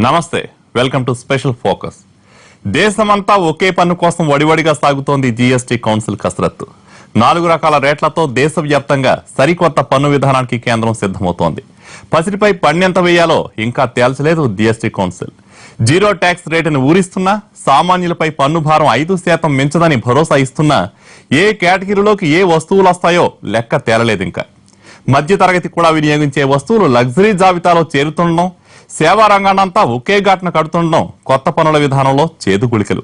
నమస్తే, welcome to special focus. దేశమంతా ఒకే పన్ను కోసం వడివడిగా సాగుతోంది జీఎస్టీ కౌన్సిల్ కసరత్తు. 4 రకాల రేట్లతో దేశవ్యాప్తంగా సరికొత్త పన్ను విధానానికి కేంద్రం సిద్ధమవుతోంది. పసిడిపై పన్నెంత వేయాలో ఇంకా తేల్చలేదు జీఎస్టీ కౌన్సిల్. జీరో ట్యాక్స్ రేటును ఊరిస్తున్నా, సామాన్యులపై పన్ను భారం 5% మించదని భరోసా ఇస్తున్నా ఏ కేటగిరీలోకి ఏ వస్తువులు వస్తాయో లెక్క తేలలేదు. ఇంకా మధ్యతరగతి కూడా వినియోగించే వస్తువులు లగ్జరీ జాబితాలో చేరుతుండడం, సేవా రంగాన్నంతా ఒకే ఘాట్న కడుతుండడం కొత్త పన్నుల విధానంలో చేదుగుళికలు.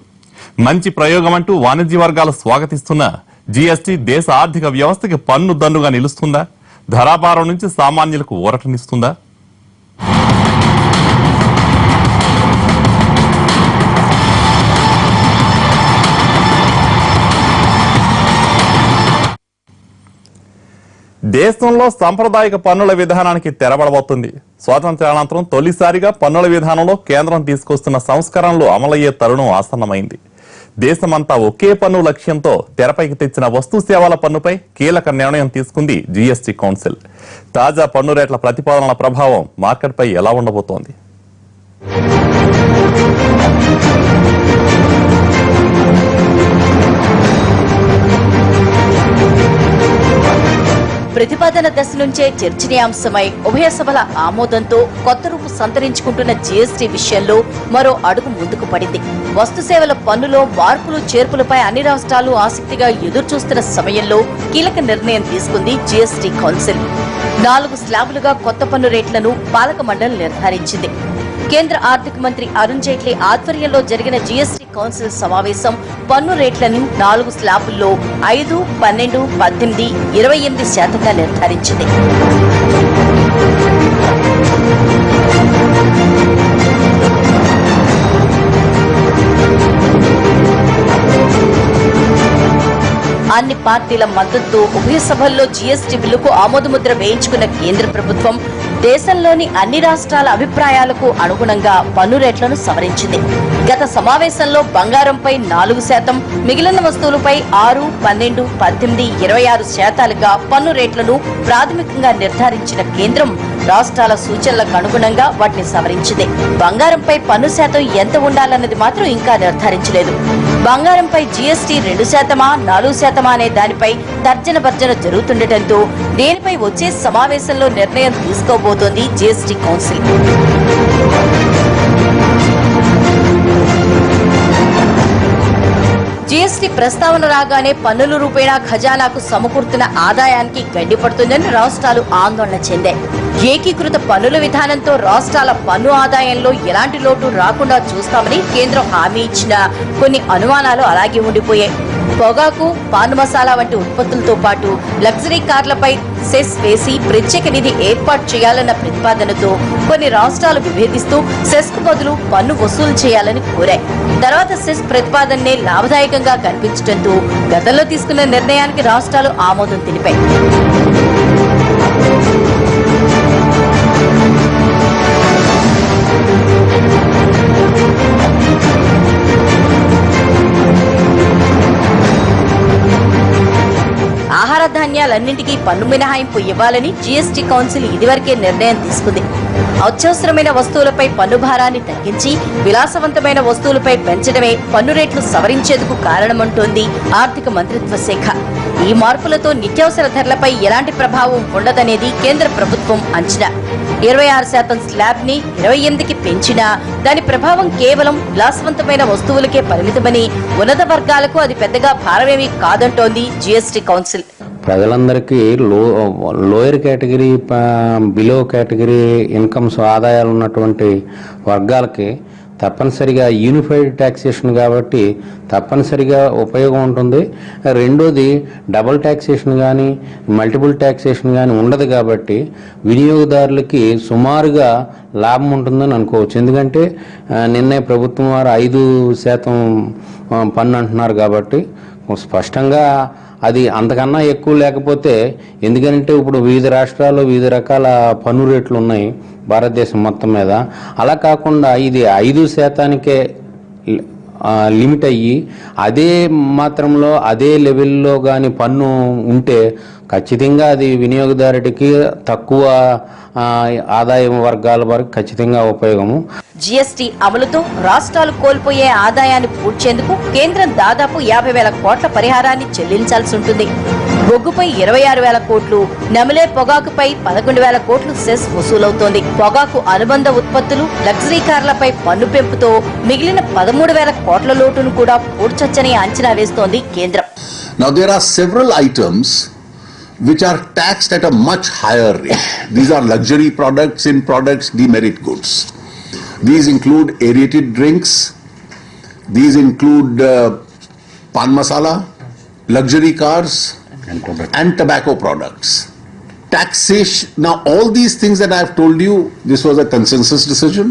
మంచి ప్రయోగం అంటూ వాణిజ్య వర్గాలు స్వాగతిస్తున్న జీఎస్టీ దేశ ఆర్థిక వ్యవస్థకి పన్ను దన్నుగా నిలుస్తుందా? ధరాభారం నుంచి సామాన్యులకు ఊరటనిస్తుందా? దేశంలో సాంప్రదాయిక పన్నుల విధానానికి తెరబడబోతుంది. స్వాతంత్ర్యానంతరం తొలిసారిగా పన్నుల విధానంలో కేంద్రం తీసుకొస్తున్న సంస్కరణలు అమలయ్యే తరుణం ఆసన్నమైంది. దేశమంతా ఒకే పన్ను లక్ష్యంతో తెరపైకి తెచ్చిన వస్తు సేవల పన్నుపై కీలక నిర్ణయం తీసుకుంది జీఎస్టీ కౌన్సిల్. తాజా పన్ను రేట్ల ప్రతిపాదనల ప్రభావం మార్కెట్పై ఎలా ఉండబోతోంది? ప్రతిపాదన దశ నుంచే చర్చనీయాంశమై ఉభయ సభల ఆమోదంతో కొత్త రూపు సంతరించుకుంటున్న జీఎస్టీ విషయంలో మరో అడుగు ముందుకు పడింది. వస్తు సేవల పన్నులో మార్పులు చేర్పులపై అన్ని రాష్ట్రాలు ఆసక్తిగా ఎదురుచూస్తున్న సమయంలో కీలక నిర్ణయం తీసుకుంది జీఎస్టీ కౌన్సిల్. 4 స్లాబులుగా కొత్త పన్ను రేట్లను పాలక మండలి నిర్ధారించింది. కేంద్ర ఆర్థిక మంత్రి అరుణ్ జైట్లీ ఆధ్వర్యంలో జరిగిన జీఎస్టీ కౌన్సిల్ సమావేశం పన్ను రేట్లను 4 స్లాబుల్లో 5, 12, 18, 28% నిర్ధారించింది. అన్ని పార్టీల మద్దతుతో ఉభయ సభల్లో జీఎస్టీ బిల్లుకు ఆమోదముద్ర వేయించుకున్న కేంద్ర ప్రభుత్వం దేశంలోని అన్ని రాష్ట్రాల అభిప్రాయాలకు అనుగుణంగా పన్ను రేట్లను సవరించింది. గత సమావేశంలో బంగారంపై 4%, మిగిలిన వస్తువులపై 6, 12, 18, 26%గా పన్ను రేట్లను ప్రాథమికంగా నిర్ధారించిన కేంద్రం రాష్ట్రాల సూచనలకు అనుగుణంగా వాటిని సవరించింది. బంగారంపై పన్ను శాతం ఎంత ఉండాలన్నది మాత్రం ఇంకా నిర్ధారించలేదు. బంగారంపై జీఎస్టీ 2%, 4% అనే దానిపై తర్జన భర్జన జరుగుతుండటంతో దీనిపై వచ్చే సమావేశంలో నిర్ణయం తీసుకోబోతోంది జీఎస్టీ కౌన్సిల్. జీఎస్టీ ప్రస్తావన రాగానే పన్నుల రూపేణా ఖజానాకు సమకూరుతున్న ఆదాయానికి గడ్డిపడుతుందని రాష్ట్రాలు ఆందోళన చెందాయి. ఏకీకృత పన్నుల విధానంతో రాష్ట్రాల పన్ను ఆదాయంలో ఎలాంటి లోటు రాకుండా చూస్తామని కేంద్రం హామీ ఇచ్చిన కొన్ని అనుమానాలు అలాగే ఉండిపోయాయి. పొగాకు, పాన్ మసాలా వంటి ఉత్పత్తులతో పాటు లగ్జరీ కార్లపై సెస్ వేసి ప్రత్యేక నిధి ఏర్పాటు చేయాలన్న ప్రతిపాదనతో కొన్ని రాష్ట్రాలు విభేదిస్తూ సెస్ కు బదులు పన్ను వసూలు చేయాలని కోరాయి. తర్వాత సెస్ ప్రతిపాదననే లాభదాయకంగా కనిపించడంతో గతంలో తీసుకున్న నిర్ణయానికి రాష్ట్రాలు ఆమోదం తెలిపాయి. ఆహార ధాన్యాలన్నింటికీ పన్ను మినహాయింపు ఇవ్వాలని జీఎస్టీ కౌన్సిల్ ఇదివరకే నిర్ణయం తీసుకుంది. అత్యవసరమైన వస్తువులపై పన్ను భారాన్ని తగ్గించి విలాసవంతమైన వస్తువులపై పెంచడమే పన్ను రేట్లు సవరించేందుకు కారణమంటోంది ఆర్థిక మంత్రిత్వ శాఖ. ఈ మార్పులతో నిత్యావసర ధరలపై ఎలాంటి ప్రభావం ఉండదనేది కేంద్ర ప్రభుత్వం అంచనా. 26% స్లాబ్ ని 28కి పెంచినా దాని ప్రభావం కేవలం విలాసవంతమైన వస్తువులకే పరిమితమని, ఉన్నత వర్గాలకు అది పెద్దగా భారమేమీ కాదంటోంది జీఎస్టీ కౌన్సిల్. ప్రజలందరికీ lower category, below category incomes ఆదాయాలు ఉన్నటువంటి వర్గాలకి తప్పనిసరిగా యూనిఫైడ్ ట్యాక్సేషన్ కాబట్టి తప్పనిసరిగా ఉపయోగం ఉంటుంది. రెండోది డబుల్ ట్యాక్సేషన్ కానీ మల్టిపుల్ ట్యాక్సేషన్ కానీ ఉండదు కాబట్టి వినియోగదారులకి సుమారుగా లాభం ఉంటుందని అనుకోవచ్చు. ఎందుకంటే నిన్నే ప్రభుత్వం వారు 5% పన్ను అంటున్నారు కాబట్టి స్పష్టంగా అది అంతకన్నా ఎక్కువ లేకపోతే, ఎందుకంటే ఇప్పుడు వివిధ రాష్ట్రాల్లో వివిధ రకాల పన్ను రేట్లు ఉన్నాయి భారతదేశం మొత్తం మీద. అలా కాకుండా ఇది 5%కే లిమిట్ అయ్యి అదే మాత్రంలో అదే లెవెల్లో కానీ పన్ను ఉంటే ఖచ్చితంగా అది వినియోగదారుడికి తక్కువ ఆదాయం వర్గాల వరకు ఖచ్చితంగా ఉపయోగము. జీఎస్టీ అమలుతో రాష్ట్రాలు కోల్పోయే ఆదాయాన్ని పూడ్చేందుకు కేంద్రం దాదాపు 50,000 కోట్ల పరిహారాన్ని చెల్లించాల్సి ఉంటుంది. బొగ్గుపై 26,000 కోట్లు, నమిలే పొగాకుపై 11,000 కోట్లు సెస్ వసూలవుతోంది. పొగాకు అనుబంధ ఉత్పత్తులు, లగ్జరీ కార్లపై పన్ను పెంపుతో మిగిలిన 13,000 కోట్ల లోటును కూడా పూడ్చొచ్చని అంచనా వేస్తోంది కేంద్రం. Now there are several items which are taxed at a much higher rate. These are luxury products in products, demerit goods. These include aerated drinks. These include pan masala, luxury cars, and tobacco products. Taxation, now all these things that I have told you, this was a consensus decision.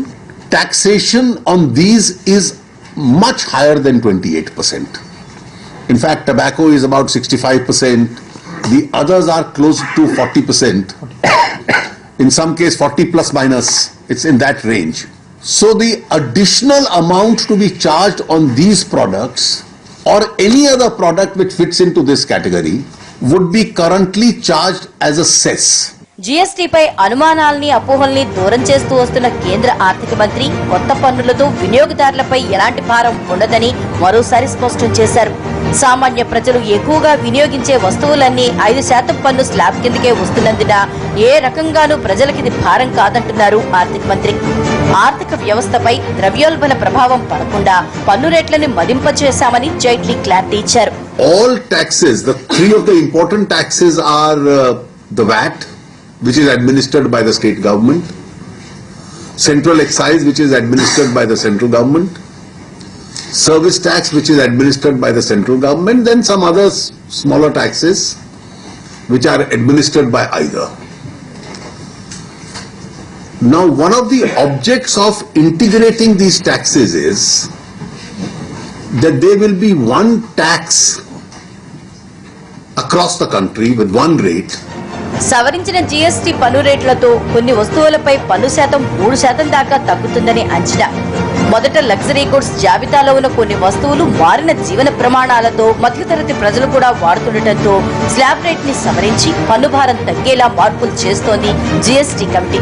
Taxation on these is much higher than 28%. In fact, tobacco is about 65%. The others are close to 40%. In some case, 40 plus minus. It's in that range. So the additional amount to be charged on these products or any other product which fits into this category would be currently charged as a cess. జీఎస్టీపై అనుమానాల్ని అపోహల్ని దూరం చేస్తూ వస్తున్న కేంద్ర ఆర్థిక మంత్రి కొత్త పన్నులతో వినియోగదారులపై ఎలాంటి భారం ఉండదని మరోసారి స్పష్టం చేశారు. సామాన్య ప్రజలు ఎక్కువగా వినియోగించే వస్తువులన్నీ 5% పన్ను స్లాబ్ కిందకే వస్తున్నందున ఏ రకంగానూ ప్రజలకిది భారం కాదంటున్నారు ఆర్థిక మంత్రి. ఆర్థిక వ్యవస్థపై ద్రవ్యోల్బణ ప్రభావం పడకుండా పన్ను రేట్లను మదింపచేశామని జైట్లీ క్లారిటీ ఇచ్చారు. All taxes, the three of the important taxes are the VAT, which is administered by the state government, central excise, which is administered by the central government, service tax, which is administered by the central government, then some other smaller taxes which are administered by either. Now, one of the objects of integrating these taxes is that there will be one tax across the country with one rate. సవరించిన GST పన్ను రేట్లతో కొన్ని వస్తువులపై పన్ను శాతం 3% దాకా తగ్గుతుందని అంచనా. మొదట లగ్జరీ గుడ్స్ జాబితాలో ఉన్న కొన్ని వస్తువులు మారిన జీవన ప్రమాణాలతో మధ్యతరగతి ప్రజలు కూడా వాడుతుండటంతో స్లాబ్ రేట్ ని సవరించి పన్ను భారం తగ్గేలా మార్పులు చేస్తోంది జీఎస్టీ కమిటీ.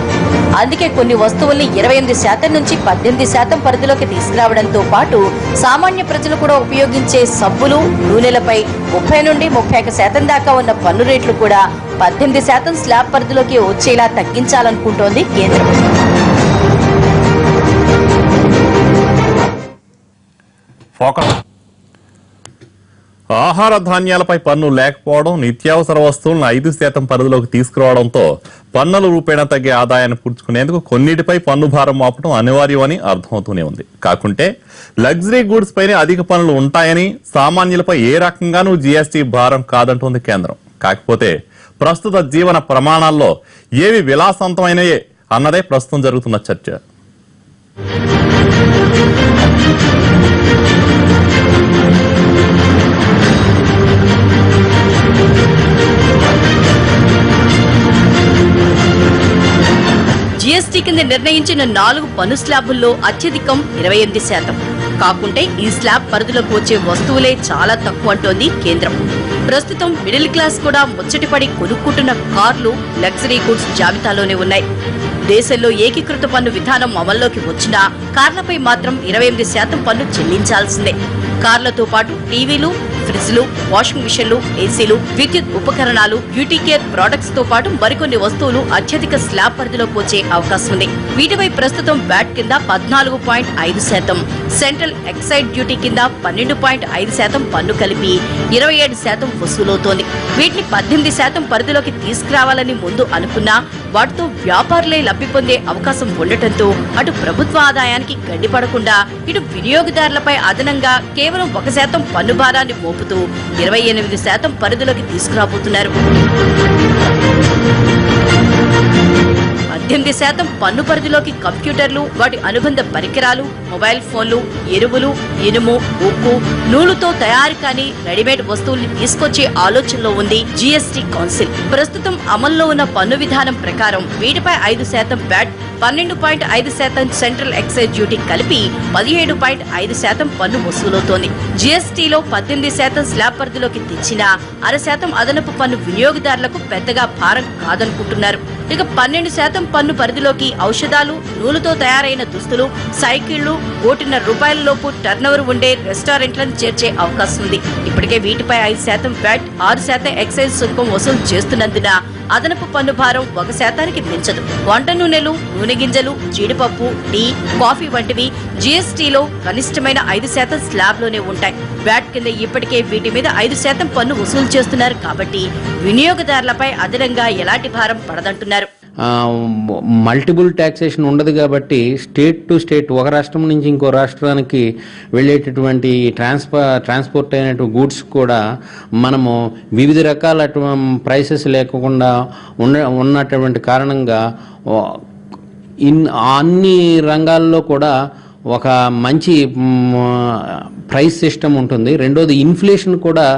అందుకే కొన్ని వస్తువుల్ని 28% నుంచి 18% పరిధిలోకి తీసుకురావడంతో పాటు సామాన్య ప్రజలు కూడా ఉపయోగించే సబ్బులు, నూనెలపై 30 నుండి 31% దాకా ఉన్న పన్ను రేట్లు కూడా 18% స్లాబ్ పరిధిలోకి వచ్చేలా తగ్గించాలనుకుంటోంది కేంద్రం. ఆహార ధాన్యాలపై పన్ను లేకపోవడం, నిత్యావసర వస్తువులను 5% పరిధిలోకి తీసుకురావడంతో పన్నుల రూపేణా తగ్గే ఆదాయాన్ని పూడ్చుకునేందుకు కొన్నిటిపై పన్ను భారం మాపడం అనివార్యమని అర్థమవుతూనే ఉంది. కాకుంటే లగ్జరీ గూడ్స్ పైనే అధిక పన్నులు ఉంటాయని, సామాన్యులపై ఏ రకంగానూ జీఎస్టీ భారం కాదంటోంది కేంద్రం. కాకపోతే ప్రస్తుత జీవన ప్రమాణాల్లో ఏవి విలాసవంతమైనయే అన్నదే ప్రస్తుతం జరుగుతున్న చర్చ. జీఎస్టీ కింద నిర్ణయించిన 4 పన్ను స్లాబుల్లో అత్యధికం 28%. కాకుంటే ఈ స్లాబ్ పరిధిలోకి వచ్చే వస్తువులే చాలా తక్కువ అంటోంది కేంద్రం. ప్రస్తుతం మిడిల్ క్లాస్ కూడా ముచ్చటిపడి కొనుక్కుంటున్న కార్లు, లగ్జరీ గుడ్స్ జాబితాలోనే ఉన్నాయి. దేశంలో ఏకీకృత పన్ను విధానం అమల్లోకి వచ్చినా కార్లపై మాత్రం 28% పన్ను చెల్లించాల్సిందే. కార్లతో పాటు టీవీలు, ఫ్రిడ్జ్లు, వాషింగ్ మిషన్లు, ఏసీలు, విద్యుత్ ఉపకరణాలు, బ్యూటీ కేర్ ప్రొడక్ట్స్ తో పాటు మరికొన్ని వస్తువులు అత్యధిక స్లాబ్ పరిధిలోకి వచ్చే అవకాశం ఉంది. వీటిపై ప్రస్తుతం వ్యాట్ కింద 14.5%, సెంట్రల్ ఎక్సైజ్ డ్యూటీ కింద 12.5% పన్ను కలిపి 27% వసూలవుతోంది. వీటిని 18% పరిధిలోకి తీసుకురావాలని ముందు అనుకున్నా వాటితో వ్యాపారులే లబ్ధి పొందే అవకాశం ఉండటంతో అటు ప్రభుత్వ ఆదాయానికి గడ్డిపడకుండా ఇటు వినియోగదారులపై అదనంగా కేవలం 1% పన్ను భారాన్ని మోపుతూ 28% పరిధిలోకి తీసుకురాబోతున్నారు. 18% పన్ను పరిధిలోకి కంప్యూటర్లు, వాటి అనుబంధ పరికరాలు, మొబైల్ ఫోన్లు, ఎరువులు, ఇనుము, ఉప్పు, నూలుతో తయారు కాని రెడీమేడ్ వస్తువుల్ని తీసుకొచ్చే ఆలోచనలో ఉంది జీఎస్టీ కౌన్సిల్. ప్రస్తుతం అమల్లో ఉన్న పన్ను విధానం ప్రకారం వీటిపై 5% వ్యాట్, 12.5% సెంట్రల్ ఎక్సైజ్ డ్యూటీ కలిపి 17.5% పన్ను వసూలవుతోంది. జీఎస్టీలో 18% స్లాబ్ పరిధిలోకి తెచ్చినా 0.5% అదనపు పన్ను వినియోగదారులకు పెద్దగా భారం కాదనుకుంటున్నారు. ఇక 12% పన్ను పరిధిలోకి ఔషధాలు, నూలుతో తయారైన దుస్తులు, సైకిళ్లు, ₹1.5 లోపు టర్నోవర్ ఉండే రెస్టారెంట్లను చేర్చే అవకాశం ఉంది. ఇప్పటికే వీటిపై 5% వ్యాట్, 6% ఎక్సైజ్ సుంకం వసూలు చేస్తున్నందున అదనపు పన్ను భారం 1%కి పెంచదు. వంట నూనెలు, నూనె గింజలు, జీడిపప్పు, టీ, కాఫీ వంటివి జీఎస్టీలో కనిష్టమైన 5% స్లాబ్లోనే ఉంటాయి. వ్యాట్ కింద ఇప్పటికే వీటి మీద 5% పన్ను వసూలు చేస్తున్నారు కాబట్టి వినియోగదారులపై అదనంగా ఎలాంటి భారం పడదంటున్నారు. మల్టిపుల్ ట్యాక్సేషన్ ఉండదు కాబట్టి స్టేట్ టు స్టేట్, ఒక రాష్ట్రం నుంచి ఇంకో రాష్ట్రానికి వెళ్ళేటటువంటి ట్రాన్స్పోర్ట్ అయినటువంటి గూడ్స్ కూడా మనము వివిధ రకాల ప్రైసెస్ లేకుండా ఉన్నటువంటి కారణంగా అన్ని రంగాల్లో కూడా ఒక మంచి ప్రైస్ సిస్టమ్ ఉంటుంది. రెండోది ఇన్ఫ్లేషన్ కూడా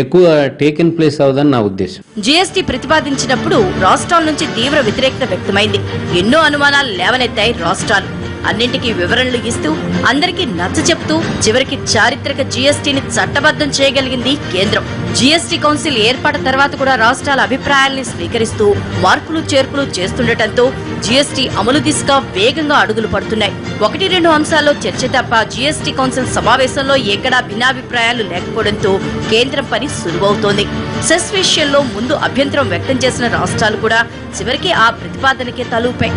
ఎక్కువ టేకెన్ ప్లేస్ అవుదని నా ఉద్దేశం. జీఎస్టీ ప్రతిపాదించినప్పుడు రాష్ట్రాల నుంచి తీవ్ర వ్యతిరేకత వ్యక్తమైంది. ఎన్నో అనుమానాలు లేవనెత్తాయి రాష్ట్రాలు. అన్నింటికీ వివరణలు ఇస్తూ అందరికీ నచ్చ చెప్తూ చివరికి చారిత్రక జీఎస్టీని చట్టబద్ధం చేయగలిగింది కేంద్రం. జీఎస్టీ కౌన్సిల్ ఏర్పాటు తర్వాత కూడా రాష్ట్రాల అభిప్రాయాల్ని స్వీకరిస్తూ మార్పులు చేర్పులు చేస్తుండటంతో జీఎస్టీ అమలు దిశగా వేగంగా అడుగులు పడుతున్నాయి. 1-2 అంశాల్లో చర్చ తప్ప జీఎస్టీ కౌన్సిల్ సమావేశంలో ఎక్కడా భిన్నాభిప్రాయాలు లేకపోవడంతో కేంద్రం పని సులువవుతోంది. సెస్ విషయంలో ముందు అభ్యంతరం వ్యక్తం చేసిన రాష్ట్రాలు కూడా చివరికి ఆ ప్రతిపాదనకే తలూపాయి.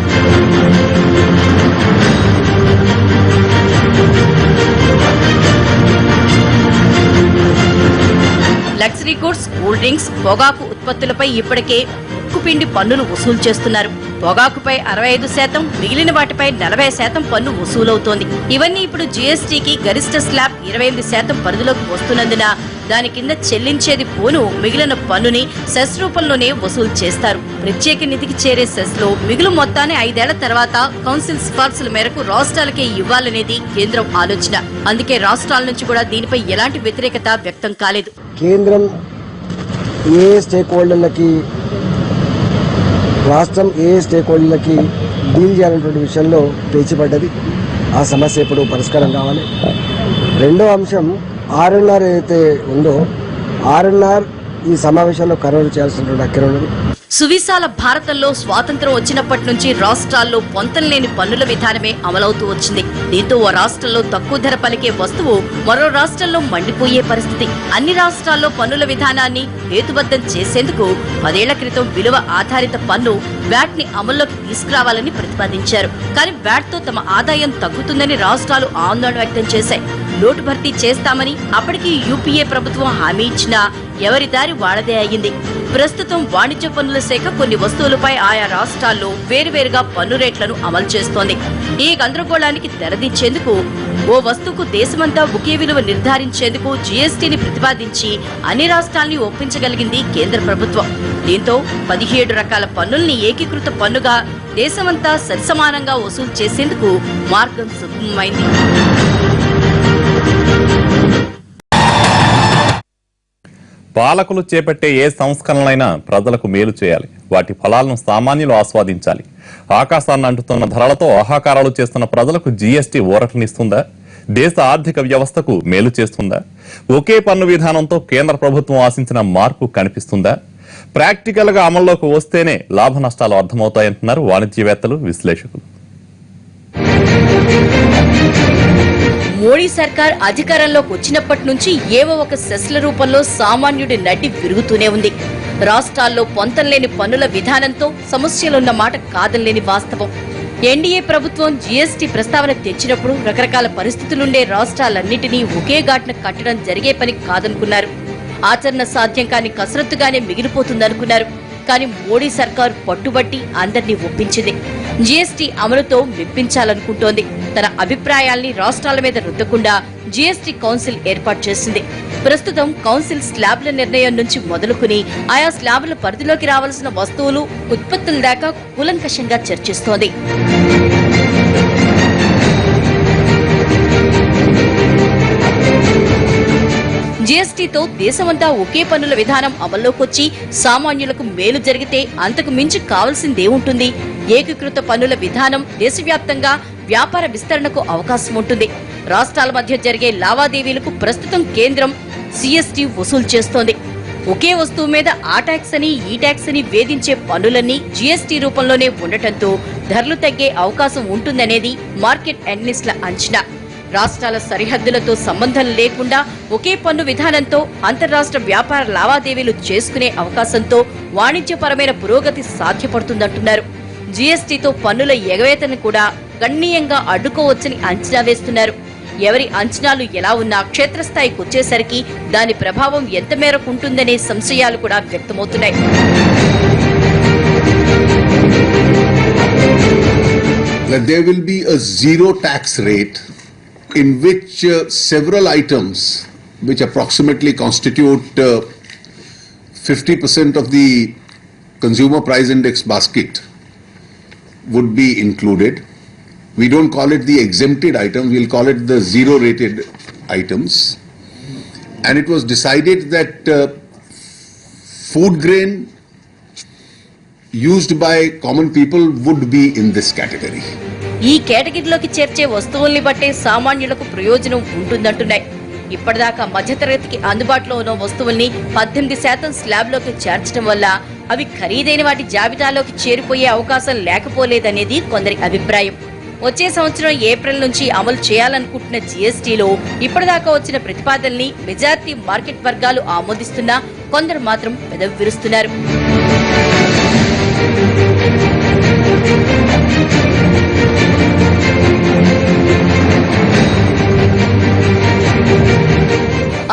లగ్జరీ గుడ్స్, కూల్ డ్రింక్స్, పొగాకు ఉత్పత్తులపై ఇప్పటికే ఉక్కుపిండి పన్నులు వసూలు చేస్తున్నారు. పొగాకుపై 65%, మిగిలిన వాటిపై 40% పన్ను వసూలవుతోంది. ఇవన్నీ ఇప్పుడు జీఎస్టీకి గరిష్ట స్లాబ్ 28% పరిధిలోకి వస్తున్నందున దాని కింద చెల్లించేది పోను మిగిలిన పన్నుని సెస్ రూపంలోనే వసూలు చేస్తారు. ప్రత్యేక నిధికి చేరే సెస్ లో మిగులు మొత్తాన్ని 5 ఏళ్ల తర్వాత కౌన్సిల్ సిఫార్సుల మేరకు రాష్ట్రాలకే ఇవ్వాలనేది కేంద్రం ఆలోచన. అందుకే రాష్ట్రాల నుంచి కూడా దీనిపై ఎలాంటి వ్యతిరేకత వ్యక్తం కాలేదు. కేంద్రం ఏ స్టేక్ హోల్డర్లకి, రాష్ట్రం ఏ స్టేక్ హోల్డర్లకి డీల్ చేయాలనేటువంటి విషయంలో పేచిపడ్డది. ఆ సమస్య ఇప్పుడు పరిష్కారం కావాలి. రెండో అంశం ఆర్ఎన్ఆర్ ఏదైతే ఉందో, ఆర్ఎన్ఆర్ ఈ సమావేశంలో ఖరారు చేయాల్సినటువంటి అక్కర ఉన్నది. సువిశాల భారతంలో స్వాతంత్రం వచ్చినప్పటి నుంచి రాష్ట్రాల్లో పొంతనలేని పన్నుల విధానమే అమలవుతూ వచ్చింది. దీంతో ఓ రాష్ట్రంలో తక్కువ ధర పలికే వస్తువు మరో రాష్ట్రంలో మండిపోయే పరిస్థితి. అన్ని రాష్ట్రాల్లో పన్నుల విధానాన్ని హేతుబద్ధం చేసేందుకు 10 ఏళ్ల క్రితం విలువ ఆధారిత పన్ను వ్యాట్ ని అమల్లోకి తీసుకురావాలని ప్రతిపాదించారు. కానీ వ్యాట్ తో తమ ఆదాయం తగ్గుతుందని రాష్ట్రాలు ఆందోళన వ్యక్తం చేశాయి. లోటు భర్తీ చేస్తామని అప్పటికి యూపీఏ ప్రభుత్వం హామీ ఇచ్చినా ఎవరి దారి వాడదే అయ్యింది. ప్రస్తుతం వాణిజ్య పన్నుల శాఖ కొన్ని వస్తువులపై ఆయా రాష్ట్రాల్లో వేరువేరుగా పన్ను రేట్లను అమలు చేస్తోంది. ఈ గందరగోళానికి తెరదించేందుకు ఓ వస్తువుకు దేశమంతా ఒకే విలువ నిర్ధారించేందుకు జీఎస్టీని ప్రతిపాదించి అన్ని రాష్ట్రాల్ని ఒప్పించగలిగింది కేంద్ర ప్రభుత్వం. దీంతో 17 రకాల పన్నుల్ని ఏకీకృత పన్నుగా దేశమంతా సరిసమానంగా వసూలు చేసేందుకు మార్గం సుగమమైంది. పాలకులు చేపట్టే ఏ సంస్కరణలైనా ప్రజలకు మేలు చేయాలి. వాటి ఫలాలను సామాన్యులు ఆస్వాదించాలి. ఆకాశాన్ని అంటుతున్న ధరలతో ఆహాకారాలు చేస్తున్న ప్రజలకు జీఎస్టీ ఊరటనిస్తుందా? దేశ ఆర్థిక వ్యవస్థకు మేలు చేస్తుందా? ఒకే పన్ను విధానంతో కేంద్ర ప్రభుత్వం ఆశించిన మార్పు కనిపిస్తుందా? ప్రాక్టికల్ గా అమల్లోకి వస్తేనే లాభ నష్టాలు అర్థమవుతాయంటున్నారు వాణిజ్యవేత్తలు, విశ్లేషకులు. మోడీ సర్కార్ అధికారంలోకి వచ్చినప్పటి నుంచి ఏవో ఒక సెస్ల రూపంలో సామాన్యుడి నడ్డి విరుగుతూనే ఉంది. రాష్ట్రాల్లో పొంతనలేని పన్నుల విధానంతో సమస్యలున్న మాట కాదనలేని వాస్తవం. ఎన్డీఏ ప్రభుత్వం జీఎస్టీ ప్రస్తావన తెచ్చినప్పుడు రకరకాల పరిస్థితులుండే రాష్ట్రాలన్నింటినీ ఒకే ఘాటున కట్టడం జరిగే పని కాదనుకున్నారు. ఆచరణ సాధ్యం కాని కసరత్తుగానే మిగిలిపోతుందనుకున్నారు. కానీ మోడీ సర్కారు పట్టుబట్టి అందరినీ ఒప్పించింది. జీఎస్టీ అమలుతో మెప్పించాలనుకుంటోంది. తన అభిప్రాయాల్ని రాష్ట్రాల మీద రుద్దకుండా జీఎస్టీ కౌన్సిల్ ఏర్పాటు చేసింది. ప్రస్తుతం కౌన్సిల్ స్లాబ్ల నిర్ణయం నుంచి మొదలుకుని ఆయా స్లాబ్ల పరిధిలోకి రావాల్సిన వస్తువులు, ఉత్పత్తుల దాకా కూలంకషంగా చర్చిస్తోంది. జీఎస్టీతో దేశమంతా ఒకే పన్నుల విధానం అమల్లోకొచ్చి సామాన్యులకు మేలు జరిగితే అంతకు మించి కావాల్సిందేముంటుంది? ఏకీకృత పన్నుల విధానం దేశవ్యాప్తంగా వ్యాపార విస్తరణకు అవకాశం ఉంటుంది. రాష్ట్రాల మధ్య జరిగే లావాదేవీలకు ప్రస్తుతం కేంద్రం జీఎస్టీ వసూలు చేస్తోంది. ఒకే వస్తువు మీద ఆ ట్యాక్స్ అని ఈ ట్యాక్స్ అని వేధించే పన్నులన్నీ జీఎస్టీ రూపంలోనే ఉండటంతో ధరలు తగ్గే అవకాశం ఉంటుందనేది మార్కెట్ అనలిస్టుల అంచనా. రాష్ట్రాల సరిహద్దులతో సంబంధం లేకుండా ఒకే పన్ను విధానంతో అంతర్రాష్ట్ర వ్యాపార లావాదేవీలు చేసుకునే అవకాశంతో వాణిజ్యపరమైన పురోగతి సాధ్యపడుతుందంటున్నారు. జీఎస్టీతో పన్నుల ఎగవేతను కూడా గణనీయంగా అడ్డుకోవచ్చని అంచనా వేస్తున్నారు. ఎవరి అంచనాలు ఎలా ఉన్నా క్షేత్రస్థాయికి వచ్చేసరికి దాని ప్రభావం ఎంత మేరకు ఉంటుందనే సంశయాలు కూడా వ్యక్తమవుతున్నాయి. There will be a zero tax rate in which several items, which approximately constitute 50% of the consumer price index basket, would be included. We don't call it the exempted items, we'll call it the zero rated items. And it was decided that food grain used by common people would be in this category. ఈ కేటగిరీలోకి చేర్చే వస్తువుల్ని బట్టే సామాన్యులకు ప్రయోజనం ఉంటుందంటున్నాయి. ఇప్పటిదాకా మధ్యతరగతికి అందుబాటులో ఉన్న వస్తువుల్ని 18% స్లాబ్లోకి చేర్చడం వల్ల అవి ఖరీదైన వాటి జాబితాలోకి చేరిపోయే అవకాశం లేకపోలేదనేది కొందరి అభిప్రాయం. వచ్చే సంవత్సరం ఏప్రిల్ నుంచి అమలు చేయాలనుకుంటున్న జీఎస్టీలో ఇప్పటిదాకా వచ్చిన ప్రతిపాదనల్ని మెజారిటీ మార్కెట్ వర్గాలు ఆమోదిస్తున్నా కొందరు మాత్రం పెదవి విరుస్తున్నారు.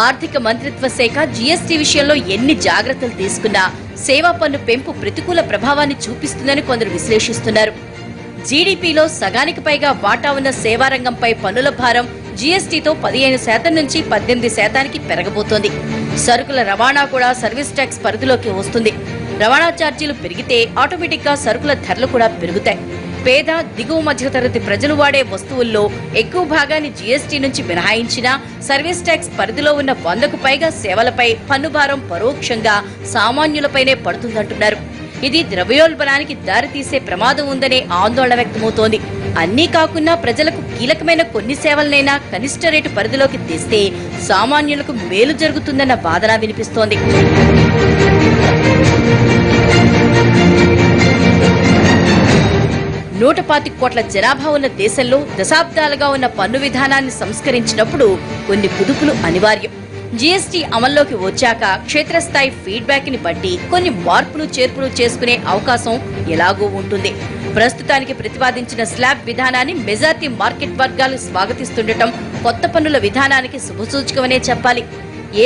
ఆర్థిక మంత్రిత్వ శాఖ జీఎస్టీ విషయంలో ఎన్ని జాగ్రత్తలు తీసుకున్నా సేవా పన్ను పెంపు ప్రతికూల ప్రభావాన్ని చూపిస్తుందని కొందరు విశ్లేషిస్తున్నారు. జీడీపీలో సగానికి పైగా వాటా ఉన్న సేవా రంగంపై పన్నుల భారం జీఎస్టీతో 15% నుంచి 18% పెరగబోతోంది. సరుకుల రవాణా కూడా సర్వీస్ ట్యాక్స్ పరిధిలోకి వస్తుంది. రవాణా ఛార్జీలు పెరిగితే ఆటోమేటిక్ గా సరుకుల ధరలు కూడా పెరుగుతాయి. పేద దిగువ మధ్యతరగతి ప్రజలు వాడే వస్తువుల్లో ఎక్కువ భాగాన్ని జీఎస్టీ నుంచి మినహాయించినా సర్వీస్ ట్యాక్స్ పరిధిలో ఉన్న 100కు పైగా సేవలపై పన్ను భారం పరోక్షంగా సామాన్యులపైనే పడుతుందంటున్నారు. ఇది ద్రవ్యోల్బణానికి దారితీసే ప్రమాదం ఉందనే ఆందోళన వ్యక్తమవుతోంది. అన్నీ కాకున్నా ప్రజలకు కీలకమైన కొన్ని సేవలనైనా కనిష్ట రేటు పరిధిలోకి తెస్తే సామాన్యులకు మేలు జరుగుతుందన్న వాదన వినిపిస్తోంది. ₹125 కోట్ల జనాభా ఉన్న దేశంలో దశాబ్దాలుగా ఉన్న పన్ను విధానాన్ని సంస్కరించినప్పుడు కొన్ని కుదుపులు అనివార్యం. జీఎస్టీ అమల్లోకి వచ్చాక క్షేత్రస్థాయి ఫీడ్బ్యాక్ ని బట్టి కొన్ని మార్పులు చేర్పులు చేసుకునే అవకాశం ఎలాగూ ఉంటుంది. ప్రస్తుతానికి ప్రతిపాదించిన స్లాబ్ విధానాన్ని మెజారిటీ మార్కెట్ వర్గాలు స్వాగతిస్తుండటం కొత్త పన్నుల విధానానికి శుభసూచకమనే చెప్పాలి.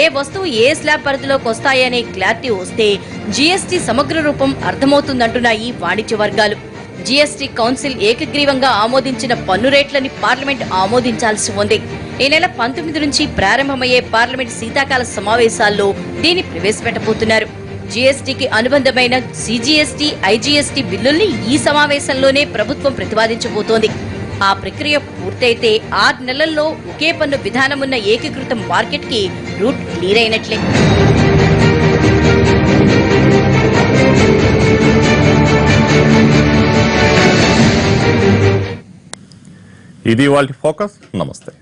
ఏ వస్తువు ఏ స్లాబ్ పరిధిలోకి వస్తాయనే క్లారిటీ వస్తే జీఎస్టీ సమగ్ర రూపం అర్థమవుతుందంటున్నాయి వాణిజ్య వర్గాలు. జీఎస్టీ కౌన్సిల్ ఏకగ్రీవంగా ఆమోదించిన పన్ను రేట్లని పార్లమెంట్ ఆమోదించాల్సి ఉంది. ఈ నెల 19 నుంచి ప్రారంభమయ్యే పార్లమెంట్ శీతాకాల సమావేశాల్లో దీన్ని ప్రవేశపెట్టబోతున్నారు. జీఎస్టీకి అనుబంధమైన సిజిఎస్టీ, ఐజీఎస్టీ బిల్లుల్ని ఈ సమావేశంలోనే ప్రభుత్వం ప్రతిపాదించబోతోంది. ఆ ప్రక్రియ పూర్తయితే 6 నెలల్లో ఒకే పన్ను విధానమున్న ఏకీకృత మార్కెట్ కి రూట్ క్లియర్ అయినట్లే. ఇది వాళ్ళ ఫోకస్. నమస్తే.